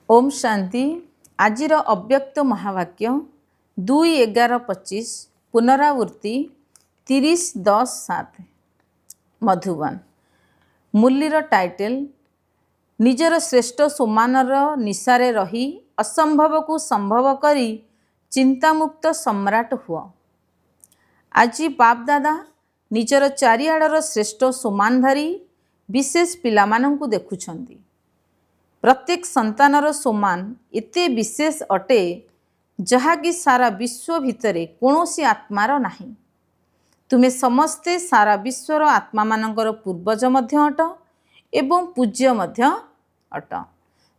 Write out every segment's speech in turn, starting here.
ओम शांति। आजिर अव्यक्त महावाक्य 2:11-25 पुनरावृत्ति 30:10-7 मधुबन। मुल्लीर टाइटल निजर श्रेष्ठ सोमानर निशारे रही असंभव को संभव करी चिंतामुक्त सम्राट हुआ। आज बाप दादा निजर चारिआडर श्रेष्ठ सोमानधारी विशेष पिलामानंकु देखुछंती। प्रत्येक संतानर सोमान एते विशेष अटे जहाँकि सारा विश्व भितरे कौनसी आत्मार नाही। तुमे समस्ते सारा विश्वर आत्मा मानकर पूर्वज मध्य अट एवं पूज्य मध्य अट।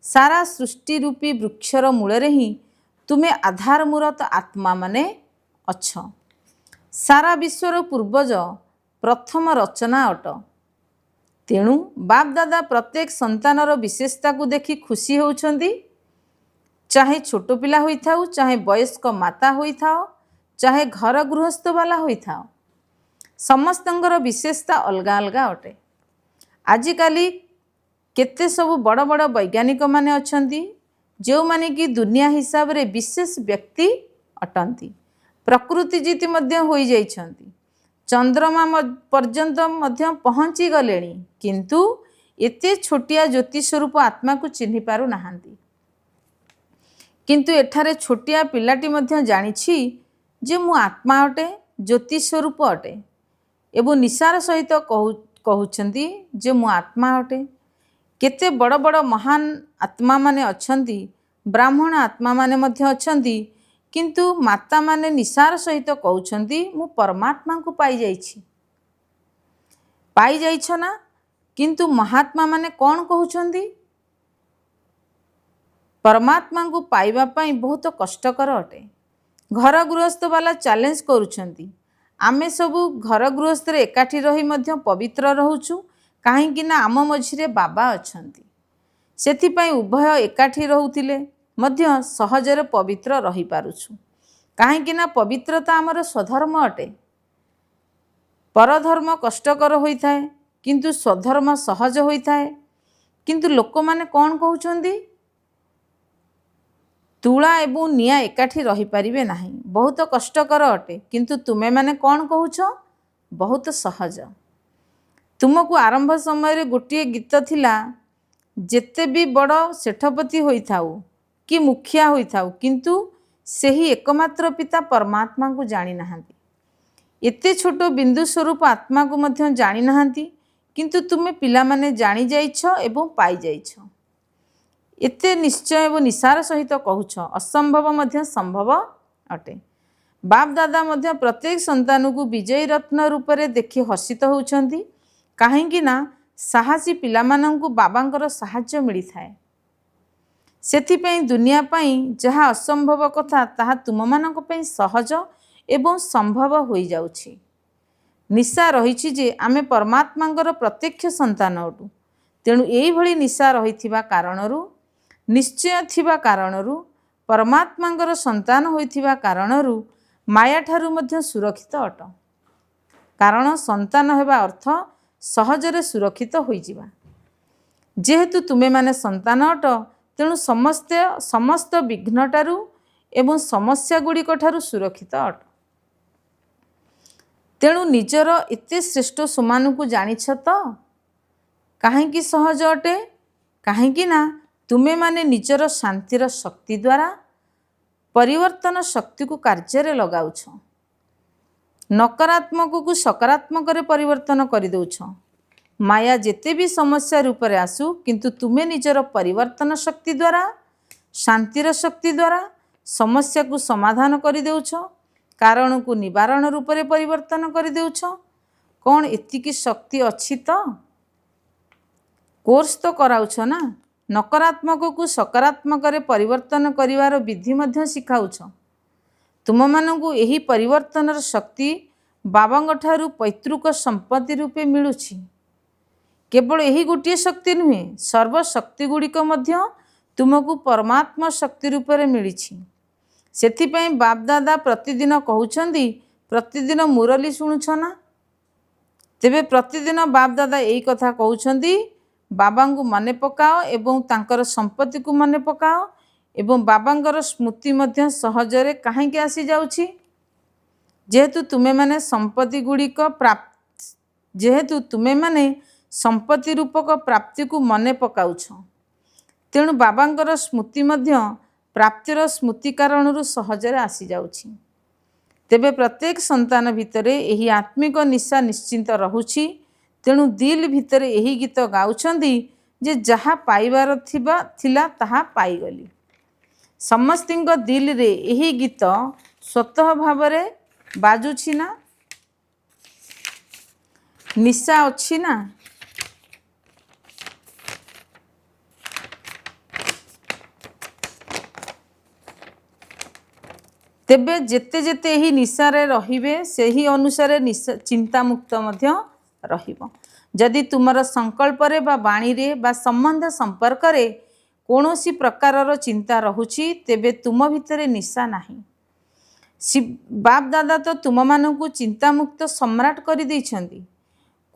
सारा सृष्टि रूपी वृक्षर मूलरे ही तुमे आधारमूरत आत्मा माने अछ। सारा विश्वर पूर्वज प्रथम रचना अट। तेणु बाप दादा प्रत्येक संतानर विशेषता को देखि खुशी होउछंती। चाहे छोट पिला होई थाउ, चाहे वयस्क माता होई थाओ, चाहे घर गृहस्थ वाला होई थाओ, समस्तंकर विशेषता अलगा अलगा अटे। आजिकाली केते सब बड़ बड़ वैज्ञानिक माने अछंती जो माने कि दुनिया हिसाब रे विशेष व्यक्ति अटंती। प्रकृतिजीति मध्य होई जाइछंती, चंद्रमा पर्यंत मध्य पहुँची गलेनी, किंतु एते छोटिया ज्योति स्वरूप आत्मा को चिन्हि पारु नाहांती। किंतु एठारे छोटिया पिलाटी मध्य जानिछि जे मु आत्मा अटे, ज्योति स्वरूप अटे एवं निशार सहित कहउछंती जे मु आत्मा अटे। केते बड़ बड़ महान आत्मा माने अछंती, ब्राह्मण आत्मा माने मध्य अछंती, किंतु माता माने निशार सहित कहउछंती मु परमात्मा को पाई जाइछ ना। किंतु महात्मा माने कौन कहउछंती? परमात्मा को पाइबा पाई बहुत कष्टकर अटे। घर गृहस्थ वाला चैलेंज करूछंती। आमे सबु घर गृहस्थ रे एकाठी रही मध्य पवित्र रहउछु, काहेकि ना आम मझिरे बाबा अछंती। सेथि पई उभय एकाठी रहउथिले मध्य सहजरे पवित्र रही पारुछु, काहेकि ना पवित्रता आमर स्वधर्म अटे। परधर्म कष्टकर होई थाए, किंतु स्वधर्म सहज होई थाए। किंतु लोक माने कौन कहउछंती? तुला एवं निया एकाठी रही पारिबे नाही, बहुत कष्टकर अटे। किंतु तुमे माने कौन कहउछ? बहुत सहज। तुमको आरंभ समय रे गोटे गीत थिला, जेते भी बड़ सेठपति होई थाउ कि मुखिया होई थाउ, किंतु सेही एकमात्र पिता परमात्मा को जानी नाहांती। एते छोट बिंदु स्वरूप आत्मा को मध्य जानी नाहांती, किंतु तुमे पिला माने जानी जाइछ एवं पाई जाइछ। एते निश्चय एवं निशार सहित कहूछ असंभव मध्य संभव अटे। बाप दादा मध्य प्रत्येक संतान को विजयी रत्न रूप रे देखि हसित होउछंती, काहेकि ना साहसी पिला मानंकु बाबांकर साहाय्य मिली थाए। सेथिपई दुनिया पई जहाँ असंभव कथा ताहा तुम मानक पई सहज एवं संभव होई जाउछि। निशा रहिछि जे आमे परमात्मांकर प्रत्यक्ष संतान अटु। तेणु एई भली निशा रहिथिबा कारणरू, निश्चय थिबा कारणरू, परमात्मांकर संतान होइथिबा कारणरू माया ठारू मध्य सुरक्षित अट। कारण संतान हेबा अर्थ सहजरे सुरक्षित होई जिबा। जेहेतु तुमे माने संतान अट, तेणु समस्त विघ्नटारू एवं समस्या गुड़िक ठारू सुरक्षित अट। तेणु निजर एते श्रेष्ठ सोमान को जानिछ तो काहेकि सहज अटे? काहेकि ना तुमे माने निजर शांतिर शक्ति द्वारा परिवर्तन शक्ति को कार्य लगाउछ। नकारात्मक को सकारात्मक रे परिवर्तन करि दउछ। माया जेते भी समस्या रूप रे आसु, किंतु तुमे निजर परिवर्तन शक्ति द्वारा, शांतिर शक्ति द्वारा समस्या को समाधान करि देउछ, कारण को निवारण रूप रे परिवर्तन करि देउछ। कौन एतिकी शक्ति अछि तो? कोर्स तो कराउछ ना। नकारात्मक को सकारात्मक रे परिवर्तन करिवार विधि मध्य सिखाउछ। तुम मानकु एही परिवर्तनर शक्ति बाबांग ठारू पैतृक संपत्ति रूपे मिलुछि। केवल यही गोटे शक्ति नुहे, सर्वशक्ति गुड़िक मध्य तुमको परमात्मा शक्ति रूप में मिली। सेथिपई बाप दादा प्रतिदिन कहउछंती, प्रतिदिन मुरली शुणुछ ना? तेबे प्रतिदिन बाप दादा यही कथा कहउछंती, ବାବାଙ୍କୁ ମନେ ପକାଅ ଏବଂ ତାଙ୍କର ସମ୍ପତ୍ତିକୁ ମନେ ପକାଅ ଏବଂ ବାବାଙ୍କର ସ୍ମୃତି ମଧ୍ୟ ସହଜରେ କାହିଁକି ଆସିଯାଉଛି? ଯେହେତୁ ତୁମେମାନେ ସମ୍ପତ୍ତି ରୂପକ ପ୍ରାପ୍ତିକୁ ମନେ ପକାଉଛ, ତେଣୁ ବାବାଙ୍କର ସ୍ମୃତି ମଧ୍ୟ ପ୍ରାପ୍ତିର ସ୍ମୃତି କାରଣରୁ ସହଜରେ ଆସିଯାଉଛି। ତେବେ ପ୍ରତ୍ୟେକ ସନ୍ତାନ ଭିତରେ ଏହି ଆତ୍ମିକ ନିଶା ନିଶ୍ଚିନ୍ତ ରହୁଛି। ତେଣୁ ଦିଲ୍ ଭିତରେ ଏହି ଗୀତ ଗାଉଛନ୍ତି ଯେ ଯାହା ପାଇବାର ଥିଲା ତାହା ପାଇଗଲି। ସମସ୍ତଙ୍କ ଦିଲ୍ରେ ଏହି ଗୀତ ସ୍ୱତଃ ଭାବରେ ବାଜୁଛି ନା? ନିଶା ଅଛି ନା? ତେବେ ଯେତେ ଯେତେ ଏହି ନିଶାରେ ରହିବେ ସେହି ଅନୁସାରେ ଚିନ୍ତାମୁକ୍ତ ମଧ୍ୟ ରହିବ। ଯଦି ତୁମର ସଂକଳ୍ପରେ ବା ବାଣୀରେ ବା ସମ୍ବନ୍ଧ ସମ୍ପର୍କରେ କୌଣସି ପ୍ରକାରର ଚିନ୍ତା ରହୁଛି, ତେବେ ତୁମ ଭିତରେ ନିଶା ନାହିଁ। ବାପ୍ ଦାଦା ତ ତୁମମାନଙ୍କୁ ଚିନ୍ତାମୁକ୍ତ ସମ୍ରାଟ କରିଦେଇଛନ୍ତି।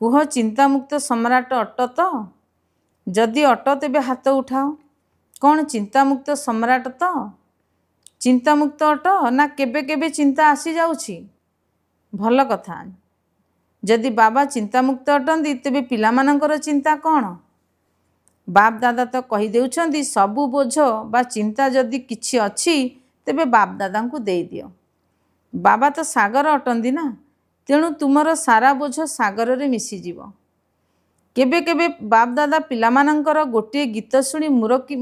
କୁହ, ଚିନ୍ତାମୁକ୍ତ ସମ୍ରାଟ ଅଟ ତ? ଯଦି ଅଟ ତେବେ ହାତ ଉଠାଅ। କ'ଣ ଚିନ୍ତାମୁକ୍ତ ସମ୍ରାଟ ତ? ଚିନ୍ତାମୁକ୍ତ ଅଟ ନା କେବେ କେବେ ଚିନ୍ତା ଆସିଯାଉଛି? ଭଲ କଥା। ଯଦି ବାବା ଚିନ୍ତାମୁକ୍ତ ଅଟନ୍ତି ତେବେ ପିଲାମାନଙ୍କର ଚିନ୍ତା କ'ଣ? ବାପ୍ ଦାଦା ତ କହିଦେଉଛନ୍ତି ସବୁ ବୋଝ ବା ଚିନ୍ତା ଯଦି କିଛି ଅଛି ତେବେ ବାପ୍ ଦାଦାଙ୍କୁ ଦେଇଦିଅ। ବାବା ତ ସାଗର ଅଟନ୍ତି ନା, ତେଣୁ ତୁମର ସାରା ବୋଝ ସାଗରରେ ମିଶିଯିବ। କେବେ କେବେ ବାପ୍ ଦାଦା ପିଲାମାନଙ୍କର ଗୋଟିଏ ଗୀତ ଶୁଣି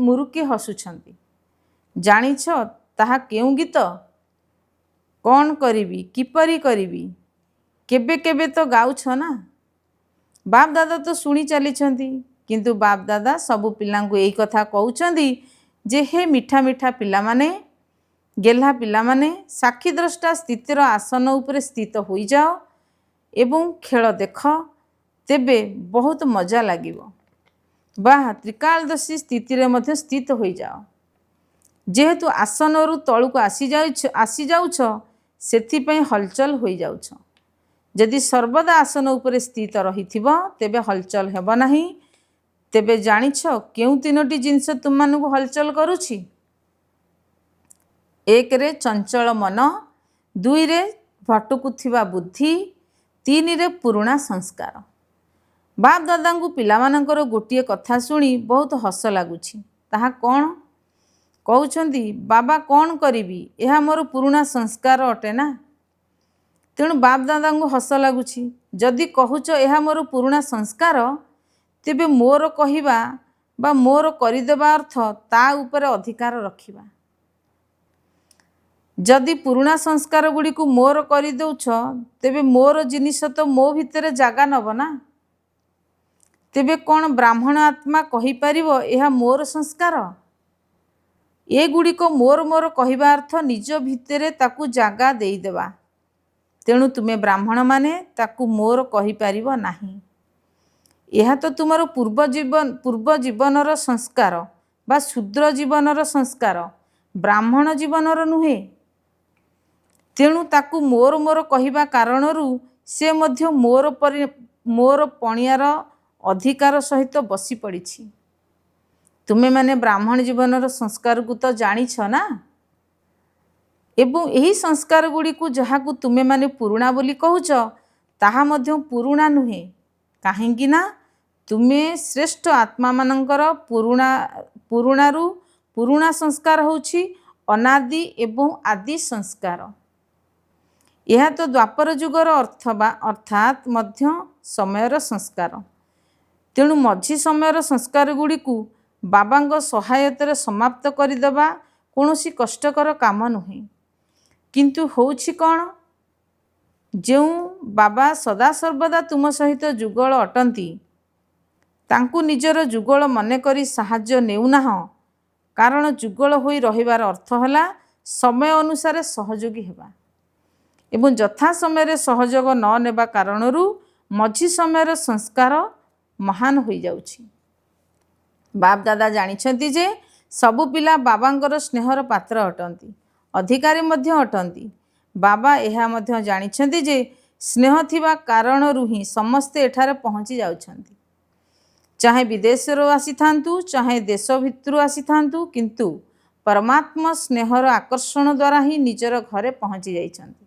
ମୁରୁକି ହସୁଛନ୍ତି। ଜାଣିଛ ତାହା କେଉଁ ଗୀତ? କ'ଣ କରିବି, କିପରି କରିବି? କେବେ କେବେ ତ ଗାଉଛ ନା? ବାପ୍ ଦାଦା ତ ଶୁଣି ଚାଲିଛନ୍ତି, କିନ୍ତୁ ବାପ୍ ଦାଦା ସବୁ ପିଲାଙ୍କୁ ଏଇ କଥା କହୁଛନ୍ତି ଯେ ହେ ମିଠା ମିଠା ପିଲାମାନେ, ଗେହ୍ଲା ପିଲାମାନେ, ସାକ୍ଷୀଦ୍ରଷ୍ଟା ସ୍ଥିତିର ଆସନ ଉପରେ ସ୍ଥିତ ହୋଇଯାଅ ଏବଂ ଖେଳ ଦେଖ, ତେବେ ବହୁତ ମଜା ଲାଗିବ। ବା ତ୍ରିକାଳଦର୍ଶୀ ସ୍ଥିତିରେ ମଧ୍ୟ ସ୍ଥିତ ହୋଇଯାଅ। ଯେହେତୁ ଆସନରୁ ତଳକୁ ଆସିଯାଉଛ, ସେଥିପାଇଁ ହଲଚଲ ହୋଇଯାଉଛ। ଯଦି ସର୍ବଦା ଆସନ ଉପରେ ସ୍ଥିତ ରହିଥିବ ତେବେ ହଲଚଲ ହେବ ନାହିଁ। ତେବେ ଜାଣିଛ କେଉଁ ତିନୋଟି ଜିନିଷ ତୁମମାନଙ୍କୁ ହଲଚଲ କରୁଛି? 1ରେ ଚଞ୍ଚଳ ମନ, 2ରେ ଭଟକୁଥିବା ବୁଦ୍ଧି, 3ରେ ପୁରୁଣା ସଂସ୍କାର। ବାପ୍ ଦାଦାଙ୍କୁ ପିଲାମାନଙ୍କର ଗୋଟିଏ କଥା ଶୁଣି ବହୁତ ହସ ଲାଗୁଛି। ତାହା କ'ଣ? କହୁଛନ୍ତି, ବାବା କ'ଣ କରିବି, ଏହା ମୋର ପୁରୁଣା ସଂସ୍କାର ଅଟେ ନା। ତେଣୁ ବାପ୍ ଦାଦାଙ୍କୁ ହସ ଲାଗୁଛି। ଯଦି କହୁଛ ଏହା ମୋର ପୁରୁଣା ସଂସ୍କାର, ତେବେ ମୋର କହିବା ବା ମୋର କରିଦେବା ଅର୍ଥ ତା ଉପରେ ଅଧିକାର ରଖିବା। ଯଦି ପୁରୁଣା ସଂସ୍କାର ଗୁଡ଼ିକୁ ମୋର କରିଦେଉଛ, ତେବେ ମୋର ଜିନିଷ ତ ମୋ ଭିତରେ ଜାଗା ନେବ ନା। ତେବେ କ'ଣ ବ୍ରାହ୍ମଣ ଆତ୍ମା କହିପାରିବ ଏହା ମୋର ସଂସ୍କାର? ଏଗୁଡ଼ିକ ମୋର କହିବା ଅର୍ଥ ନିଜ ଭିତରେ ତାକୁ ଜାଗା ଦେଇଦେବା। ତେଣୁ ତୁମେ ବ୍ରାହ୍ମଣମାନେ ତାକୁ ମୋର କହିପାରିବ ନାହିଁ। ଏହା ତ ତୁମର ପୂର୍ବ ଜୀବନର ସଂସ୍କାର ବା ଶୂଦ୍ର ଜୀବନର ସଂସ୍କାର, ବ୍ରାହ୍ମଣ ଜୀବନର ନୁହେଁ। ତେଣୁ ତାକୁ ମୋର କହିବା କାରଣରୁ ସେ ମଧ୍ୟ ମୋର ପଣିଆର ଅଧିକାର ସହିତ ବସି ପଡ଼ିଛି। ତୁମେମାନେ ବ୍ରାହ୍ମଣ ଜୀବନର ସଂସ୍କାରକୁ ତ ଜାଣିଛ ନା। ଏବଂ ଏହି ସଂସ୍କାର ଗୁଡ଼ିକୁ ଯାହାକୁ ତୁମେମାନେ ପୁରୁଣା ବୋଲି କହୁଛ, ତାହା ମଧ୍ୟ ପୁରୁଣା ନୁହେଁ। କାହିଁକି ନା ତୁମେ ଶ୍ରେଷ୍ଠ ଆତ୍ମାମାନଙ୍କର ପୁରୁଣାରୁ ପୁରୁଣା ସଂସ୍କାର ହେଉଛି ଅନାଦି ଏବଂ ଆଦି ସଂସ୍କାର। ଏହା ତ ଦ୍ୱାପର ଯୁଗର ଅର୍ଥାତ୍ ମଧ୍ୟ ସମୟର ସଂସ୍କାର। ତେଣୁ ମଝି ସମୟର ସଂସ୍କାର ଗୁଡ଼ିକୁ ବାବାଙ୍କ ସହାୟତାରେ ସମାପ୍ତ କରିଦେବା କୌଣସି କଷ୍ଟକର କାମ ନୁହେଁ। କିନ୍ତୁ ହେଉଛି କ'ଣ? ଯେଉଁ ବାବା ସଦାସର୍ବଦା ତୁମ ସହିତ ଯୁଗଳ ଅଟନ୍ତି, ତାଙ୍କୁ ନିଜର ଯୁଗଳ ମନେକରି ସାହାଯ୍ୟ ନେଉନାହଁ। କାରଣ ଯୁଗଳ ହୋଇ ରହିବାର ଅର୍ଥ ହେଲା ସମୟ ଅନୁସାରେ ସହଯୋଗୀ ହେବା ଏବଂ ଯଥା ସମୟରେ ସହଯୋଗ ନ ନେବା କାରଣରୁ ମଝି ସମୟର ସଂସ୍କାର ମହାନ ହୋଇଯାଉଛି। ବାପ୍ ଦାଦା ଜାଣିଛନ୍ତି ଯେ ସବୁ ପିଲା ବାବାଙ୍କର ସ୍ନେହର ପାତ୍ର ଅଟନ୍ତି, ଅଧିକାରୀ ମଧ୍ୟ ଅଟନ୍ତି। ବାବା ଏହା ମଧ୍ୟ ଜାଣିଛନ୍ତି ଯେ ସ୍ନେହ ଥିବା କାରଣରୁ ହିଁ ସମସ୍ତେ ଏଠାରେ ପହଞ୍ଚି ଯାଉଛନ୍ତି। चाहे विदेशरू आसी थांतु चाहे देश भितरू आसी थांतु, किंतु परमात्मा स्नेहर आकर्षण द्वारा ही निजर घरे पहुँची जाइछन्ति।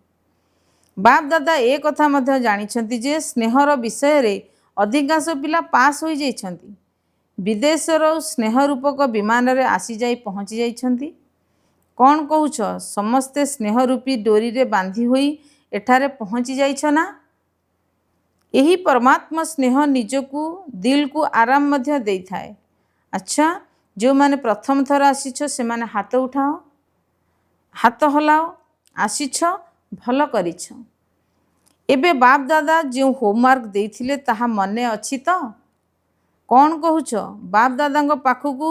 बाप दादा ए कथा मध्य जानिछन्ति जे स्नेहर विषय रे अधिकांश पिला पास हो जाइछन्ति। विदेशर स्नेह रूपक विमान रे आसी जाई पहुँची जाइछन्ति। कौन कहूछ समस्ते स्नेह रूपी डोरी रे बांधी हुई एठारे पहुँची जाइछ ना। यही परमात्मा स्नेह निजकू दिल को आराम मध्य देई थाए। अच्छा, जो माने प्रथम थर आसीछ से माने हाथ उठाओ, हाथ हलाओ, आसीछ भल करिछ। एबे बाप दादा जो होमवर्क देइथिले ताहा मने अछि तो? कौन कहूछ बाप दादा पाखकू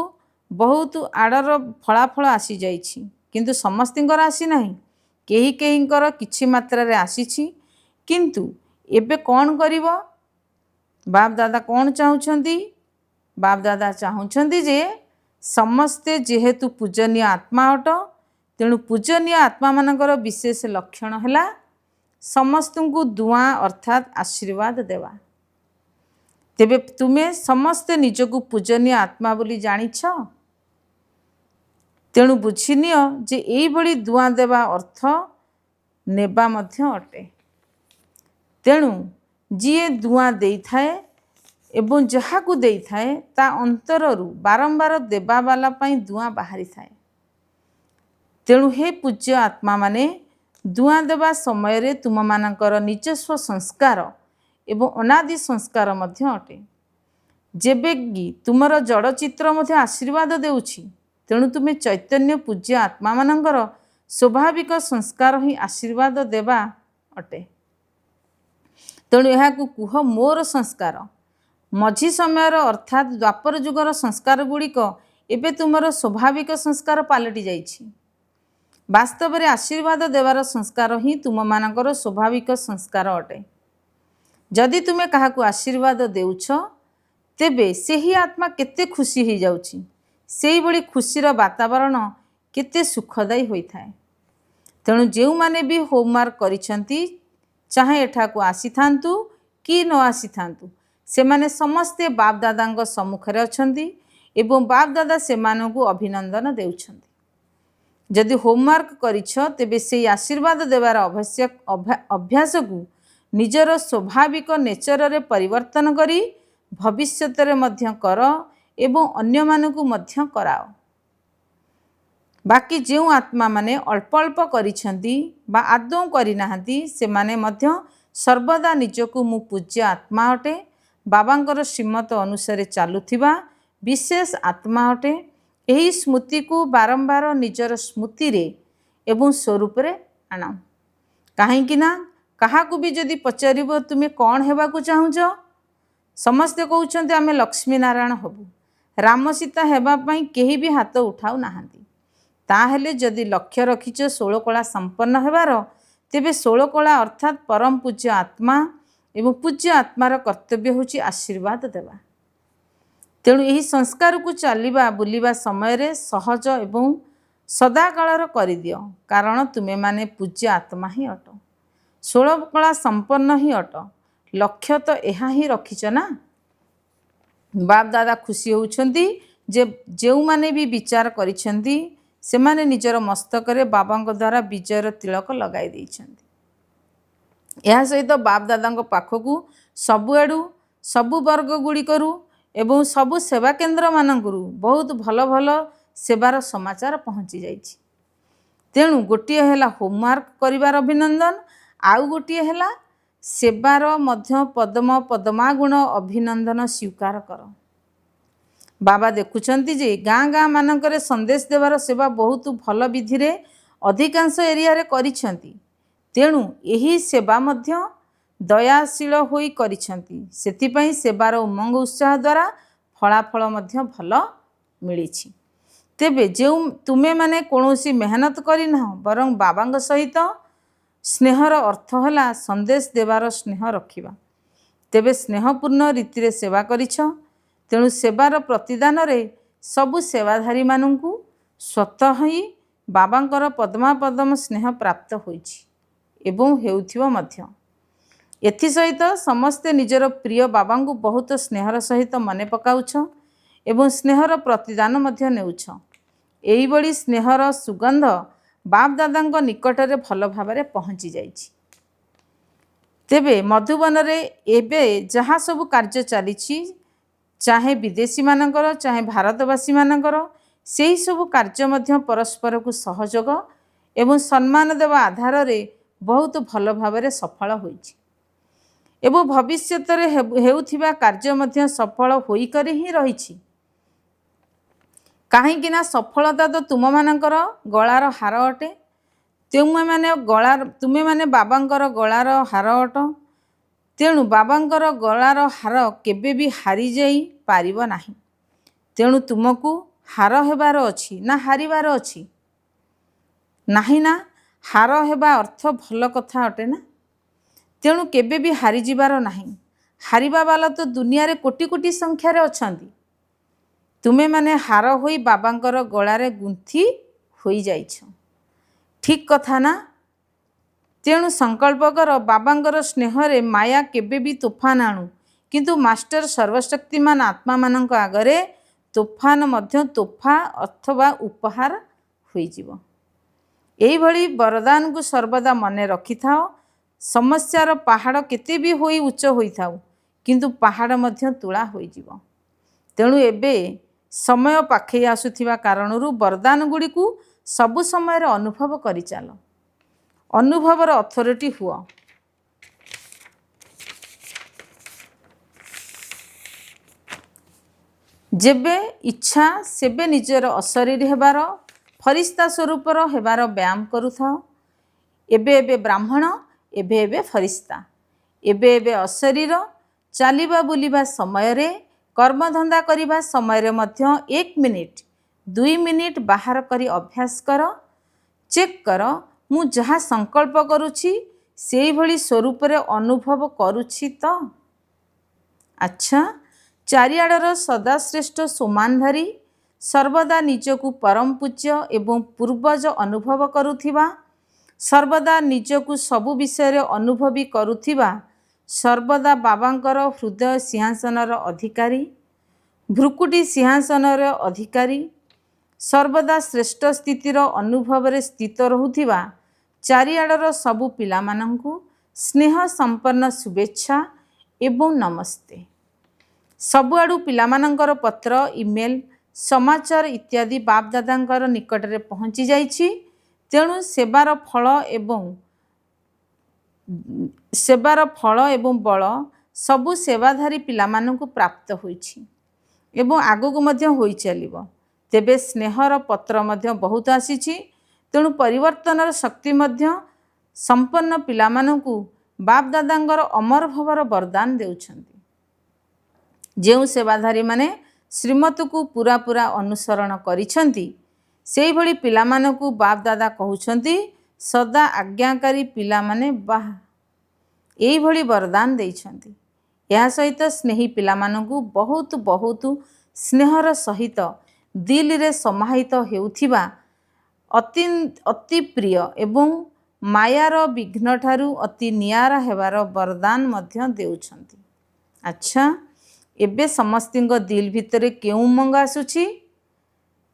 बहुत आड़र फलाफल आसी जाइछि, किंतु समस्तिंकर आसी नहीं। केही केहींकर किछि मात्रा रे आसीछि, किंतु एबे कौन करिवो? बाप दादा कौन चाहुछन्ति? बाप दादा चाहुछन्ति जे समस्ते जेहेतु पूजनीय आत्मा अट, तेणु पूजनीय आत्मा मानकर विशेष लक्षण है समस्त को दुआ अर्थात आशीर्वाद देवा। तेबे तुमे समस्ते निजकू पूजनीय आत्मा बोली जानिछ, तेणु बुझिनियो जे एई भली दुआ देवा अर्थ नेबा मध्य अटे। तेणु जिए दुआ देई थाए एवं जहाकू देई थाए ता अंतररू बारंबार देवा वाला पाई दुआ बाहरी थाए। तेणु हे पूज्य आत्मा माने दुआ देवा समय रे तुम मानकर निजस्व संस्कार एवं अनादि संस्कार मध्य अटे। जेबे कि तुमर जड़ चित्र मध्य आशीर्वाद देउछि, तेणु तुमे चैतन्य पूज्य आत्मा मानकर स्वाभाविक संस्कार ही आशीर्वाद देवा अटे। तेणु यहाकू कुह मोर संस्कार। मझी समयर अर्थात द्वापर जुगर संस्कार गुड़िक एबे तुमर स्वाभाविक संस्कार पलटि जाइछि। वास्तव में आशीर्वाद देवार संस्कार ही तुम मानकर स्वाभाविक संस्कार अटे। जदि तुमे काहाकू आशीर्वाद देउछ, तेबे सेही आत्मा केते खुशी हो जाउछि। सेही बड़ी खुशीर वातावरण केते सुखदायी होइथाए। तेणु जो माने भी होमवर्क करिसंती, चाहे एठाकू आसी थांतु कि न आसी थांतु, से माने समस्ते बाप दादा सम्मुखरे अछंती एवं बाप दादा से मानकू अभिनंदन देउछंती। जदि होमवर्क करिछ, तेबे से आशीर्वाद देवार अभ्यास को निजर स्वाभाविक नेचर रे परिवर्तन करी भविष्यत रे मध्य कर एवं अन्य मानकू मध्य कराओ। बाकी जो आत्मा माने अल्प अल्प करिछंती बा आदौ करि नाहंती, से माने मध्य सर्वदा निजकू मु पूज्य आत्मा अटे, बाबांकर श्रीमत अनुसार चलुथिबा विशेष आत्मा अटे। यही स्मृति को बारंबार निजर स्मृति रे एवं स्वरूप रे आना। कहीं ना काहाकू भी जदि पचारिबो तुमे कौन हेबाकू चाहुछ, समस्ते कहउछन्ते आमे लक्ष्मी नारायण हबु। राम सीता हेबा पई केही भी हाथ उठाउ नाहांती। ताहेले जदि लक्ष्य रखिछ 16 कला संपन्न हेबार, तेबे 16 कला अर्थात परम पूज्य आत्मा एवं पूज्य आत्मार कर्तव्य होछि आशीर्वाद देवा। तेणु यही संस्कार को चलिबा बुलिबा समय रे सहज एवं सदाकालर करिदियो, कारण तुमे माने पूज्य आत्मा ही अट, 16 कला संपन्न ही अट। लक्ष्य तो यह ही रखिछ ना। बाप दादा खुशी होउछन्ती जे जो माने भी विचार करिछन्ती, से माने निजर मस्तक रे बाबांक द्वारा विजयर तिलक लगाई देइछन्ती। यह सहित बाप दादा पाखकू सबुआडू सबु वर्ग गुड़िकरू एवं सबु सेवा केन्द्र मानकरू बहुत भल भल सेवार समाचार पहुँची जाइछि। तेणु गोटिए हैला होमवर्क करिवार अभिनंदन, आउ गोटिए हैला सेवार मध्य पदम पदमागुण अभिनंदन स्वीकार कर। बाबा देखुछन्ति जे गाँ गाँ मानकरे संदेश देवार सेवा बहुत भल विधि रे अधिकांश एरिया रे करिछन्ति। तेणु यही सेवा मध्य दयाशील होई करिछन्ति। सेथिपई सेवार उमंग उत्साह द्वारा फलाफल मध्य भल मिलिछि। तेबे जो तुमे माने कोनोसी मेहनत करिना, बरं बाबांग सहित स्नेहर अर्थ होला संदेश देवार स्नेह रखिबा। तेबे स्नेहपूर्ण रीति रे सेवा करिछ। तेणु सेवार प्रतिदान रे सबु सेवाधारी मानंकु स्वतः ही बाबांकर पद्मा पद्म स्नेह प्राप्त होइछि एवं हेउथिबो मध्य। एथिसहित समस्ते निजर प्रिय बाबा को बहुत स्नेहर सहित मन पकाउछ एवं स्नेहर प्रतिदान मध्य नेउछ। एही बड़ी स्नेहर सुगंध बाप दादा निकट में भल भाव पहुँची जाइछि। तेबे मधुबन रे एबे जहाँ सब कार्य चली चाहे विदेशी मानकर चाहे भारतवासी मानकर से सब कार्य मध्य परस्पर को सहयोग एवं सम्मान देवा आधार रे बहुत भल भाव सफल होइछि एवं भविष्य हेउथिबा कार्य मध्य सफल होइकर ही रहिछि। काहेकि ना सफलता तो तुम मानकर गଳାର हार अटे। तुमे माने बाबांकर गଳାର हार अट। तेणु बाबांकर गଳାର हार केबे भी हारी जाई पारिबो नाही। तेणु तुमको हार हेबार अछि ना हारिबार अछि नाही ना। हार हेबा अर्थ भल कथा अटे ना। तेणु केबे भी हारी जिबार नाही। हारिबा वाला तो दुनिया रे कोटी कोटी संख्यार अछंती। तुमे माने हार होई बाबांकर गଳାରେ गुंथी होई जाइछ। ठीक कथा ना। तेणु संकल्प कर बाबांकर स्नेहरे माया केबे भी तोफान आणु किंतु मास्टर सर्वशक्तिमान आत्मा मानक आगरे तोफान मध्य तोफा अथवा उपहार होई जीवो। एही भली वरदान को सर्वदा मने रखि थाओ। समस्यार पहाड़ केते भी होई उच्च होई थाउ किंतु पहाड़ मध्य तुला होई जीवो। तेणु एबे समय पाखे आसुथिबा कारणरू वरदान गुड़ी को सबु समय अनुभव करि चालो। अनुभवर अथॉरिटी हुआ। जेबे इच्छा सेबे निजर अशरीर हेबार फरिस्ता स्वरूपर हेबार व्यायाम करुथाओ। एबे एबे ब्राह्मण एबे एबे फरिस्ता एबे एबे अशरीर चलिबा बुलिबा समय रे कर्मधंदा करिबा समय रे मध्य 1 मिनिट 2 मिनिट बाहर करी अभ्यास कर। चेक कर मु जहाँ संकल्प करुछि सेही भली स्वरूप रे अनुभव करुछि तो। अच्छा चारिआडर सदाश्रेष्ठ सोमानधारी सर्वदा निजकु परम पूज्य एवं पूर्वज अनुभव करुथिबा सर्वदा निजकु सबु विषय अनुभवी करुथिबा सर्वदा बाबांकर हृदय सिंहासनर अधिकारी भ्रुकुटी सिंहासनर अधिकारी सर्वदा श्रेष्ठ स्थितिर अनुभव रे स्थित रहुथिबा चारिआडर सबु पिला मानंकु स्नेह संपन्न शुभेच्छा एवं नमस्ते। सबुआडू पिलामानंकर पत्र इमेल समाचार इत्यादि बाप दादांकर निकट रे पहुँची जाइछि। तेणु सेवार फल एवं बल सबु सेवाधारी पिलामानंकु प्राप्त होइछि एवं आगकु मध्य होई चलिबो। तेबे स्नेहर पत्र मध्य बहुत आसीछि। तेणु परिवर्तनर शक्ति मध्य संपन्न पिलामानंकु बाप दादांकर अमर भवर वरदान देउछन्ति। जेउ सेवाधारी माने श्रीमत को पूरा पूरा अनुसरण करिछन्ति सेही भली पिलामानंकु बाप दादा कहउछन्ति सदा आज्ञाकारी पिला माने बाह एही भली वरदान देइछन्ति। या सहित स्नेही पिलामानंकु बहुत बहुत स्नेहर सहित दिल रे समाहित हेउथिबा अति प्रिय एवं मायार विघ्न ठारू अति नियारा हेबार वरदान मध्य देउछन्ति। अच्छा एबे समस्तिंग दिल भितरे के उमंग आसुछि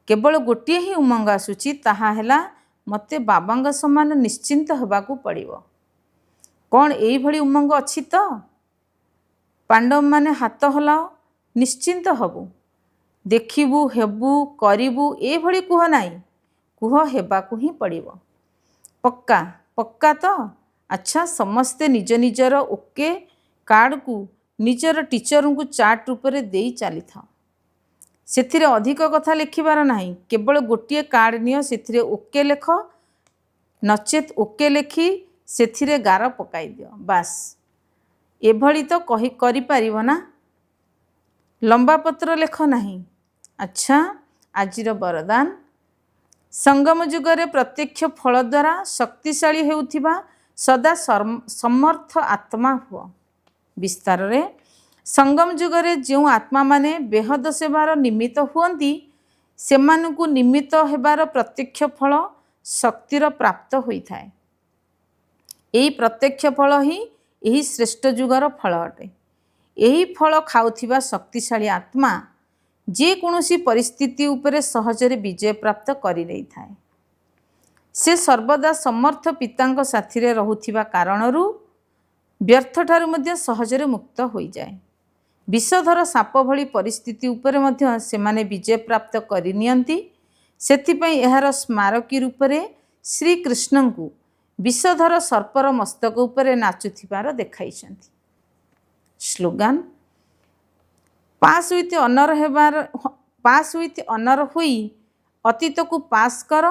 केवल गोटे ही उमंग आसुछि ताहा हेला मते बाबांग समान निश्चिंत हेबाकू पड़िबो। कौन एही भली उमंग अछि तो पांडव माने हाथ हलाओ निश्चिंत हबु देखिबु हेबु करिबु ए भली कुह नाई कुह हेबाकू ही पड़िबो। पक्का पक्का तो अच्छा समस्ते निज निजर ओके कार्ड को निजर टीचर को चार्ट रूप में दे चली था। से अधिक कथा लिखिबार नहीं केवल गोटे कार्ड नियो से ओके लेख नचेत ओके लेखि से गार पकाई दियो बास एभली तो कही करि परिबो ना लंबा पत्र लेख नहीं। अच्छा आजिर वरदान संगम जुगरे प्रत्यक्ष फल द्वारा शक्तिशाली हेउथिबा सदा समर्थ आत्मा हुआ। विस्तार रे संगम जुगरे जो आत्मा माने बेहद सेवार निमित्त हुअंती सेमानकु निमित्त हेबार प्रत्यक्ष फल शक्तिर प्राप्त होई थाए। एही प्रत्यक्ष फल ही ଏହି ଶ୍ରେଷ୍ଠ ଯୁଗର ଫଳ ଅଟେ। ଏହି ଫଳ ଖାଉଥିବା ଶକ୍ତିଶାଳୀ ଆତ୍ମା ଯେକୌଣସି ପରିସ୍ଥିତି ଉପରେ ସହଜରେ ବିଜୟ ପ୍ରାପ୍ତ କରିନେଇଥାଏ। ସେ ସର୍ବଦା ସମର୍ଥ ପିତାଙ୍କ ସାଥିରେ ରହୁଥିବା କାରଣରୁ ବ୍ୟର୍ଥଠାରୁ ମଧ୍ୟ ସହଜରେ ମୁକ୍ତ ହୋଇଯାଏ। ବିଷଧର ସାପ ଭଳି ପରିସ୍ଥିତି ଉପରେ ମଧ୍ୟ ସେମାନେ ବିଜୟ ପ୍ରାପ୍ତ କରିନିଅନ୍ତି। ସେଥିପାଇଁ ଏହାର ସ୍ମାରକୀ ରୂପରେ ଶ୍ରୀକୃଷ୍ଣଙ୍କୁ ବିଷଧର ସର୍ପର ମସ୍ତକ ଉପରେ ନାଚୁଥିବାର ଦେଖାଇଛନ୍ତି। ସ୍ଲୋଗାନ, ପାସ୍ ୱିଥ୍ ଅନର ହୋଇ ଅତୀତକୁ ପାସ୍ କର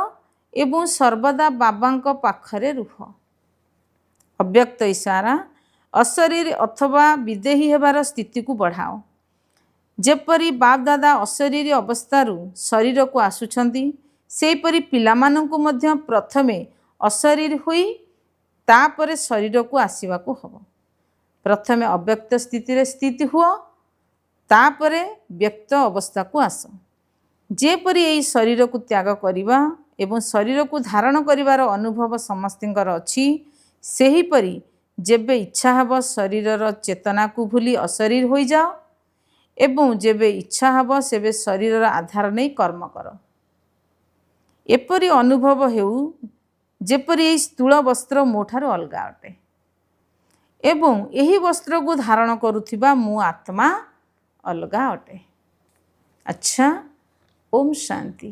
ଏବଂ ସର୍ବଦା ବାବାଙ୍କ ପାଖରେ ରୁହ। ଅବ୍ୟକ୍ତ ଇଶାରା, ଅଶରୀରୀ ଅଥବା ବିଦେହୀ ହେବାର ସ୍ଥିତିକୁ ବଢ଼ାଅ। ଯେପରି ବାପଦାଦା ଅଶରୀରୀ ଅବସ୍ଥାରୁ ଶରୀରକୁ ଆସୁଛନ୍ତି, ସେହିପରି ପିଲାମାନଙ୍କୁ ମଧ୍ୟ ପ୍ରଥମେ ଅଶରୀରୀ ହୋଇ ତାପରେ ଶରୀରକୁ ଆସିବାକୁ ହେବ। ପ୍ରଥମେ ଅବ୍ୟକ୍ତ ସ୍ଥିତିରେ ସ୍ଥିତି ହୁଅ, ତାପରେ ବ୍ୟକ୍ତ ଅବସ୍ଥାକୁ ଆସ। ଯେପରି ଏହି ଶରୀରକୁ ତ୍ୟାଗ କରିବା ଏବଂ ଶରୀରକୁ ଧାରଣ କରିବାର ଅନୁଭବ ସମସ୍ତଙ୍କର ଅଛି, ସେହିପରି ଯେବେ ଇଚ୍ଛା ହେବ ଶରୀରର ଚେତନାକୁ ଭୁଲି ଅଶରୀର ହୋଇଯାଅ ଏବଂ ଯେବେ ଇଚ୍ଛା ହେବ ସେବେ ଶରୀରର ଆଧାର ନେଇ କର୍ମ କର। ଏପରି ଅନୁଭବ ହେଉ ଯେପରି ଏହି ସ୍ଥୂଳ ବସ୍ତ୍ର ମୋ ଠାରୁ ଅଲଗା ଅଟେ ଏବଂ ଏହି ବସ୍ତ୍ରକୁ ଧାରଣ କରୁଥିବା ମୁଁ ଆତ୍ମା ଅଲଗା ଅଟେ। ଆଚ୍ଛା, ଓମ୍ ଶାନ୍ତି।